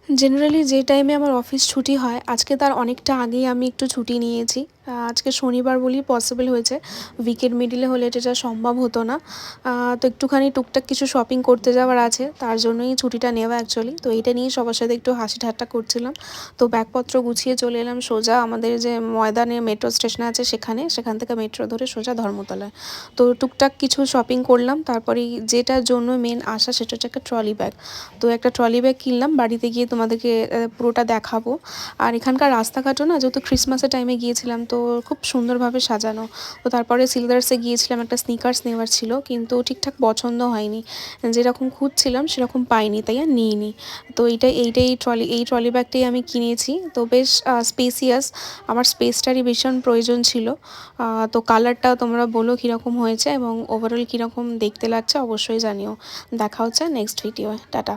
Generally যে টাইমে আমার অফিস ছুটি হয় আজকে তার অনেকটা আগেই আমি একটু ছুটি নিয়েছি। আজকে শনিবার বলেই পসিবল হয়েছে। উইকের মিডলে হলে এটা সম্ভব হতো না। তো একটুখানি টুকটাক কিছু শপিং করতে যাওয়ার আছে, তার জন্যই ছুটিটা নেওয়া অ্যাকচুয়ালি। তো এইটা নিয়েই সবার সাথে একটু হাসি ঠাট্টা করছিলাম। তো ব্যাগপত্র গুছিয়ে চলে এলাম সোজা আমাদের যে ময়দানে মেট্রো স্টেশন আছে সেখান থেকে মেট্রো ধরে সোজা ধর্মতলায়। তো টুকটাক কিছু শপিং করলাম, তারপরেই যেটার জন্য মেন আসা সেটা হচ্ছে একটা ট্রলি ব্যাগ। তো একটা ট্রলি ব্যাগ কিনলাম, বাড়িতে গিয়ে তোমাদেরকে পুরোটা দেখাবো। আর এখানকার রাস্তাঘাটও না, যেহেতু ক্রিসমাসের টাইমে গিয়েছিলাম তো খুব সুন্দরভাবে সাজানো। তো তারপরে সিলদার্সে গিয়েছিলাম, একটা স্নিকার্স নেওয়ার ছিল কিন্তু ঠিকঠাক পছন্দ হয়নি, যেরকম খুঁজছিলাম সেরকম পাইনি, তাই আর নিইনি। তো এই ট্রলি ব্যাগটাই আমি কিনেছি। তো বেশ স্পেসিয়াস, আমার স্পেসটারই ভীষণ প্রয়োজন ছিল। তো কালারটা তোমরা বলো কীরকম হয়েছে এবং ওভারঅল কীরকম দেখতে লাগছে অবশ্যই জানিও। দেখা হচ্ছে নেক্সট ভিডিও। টাটা।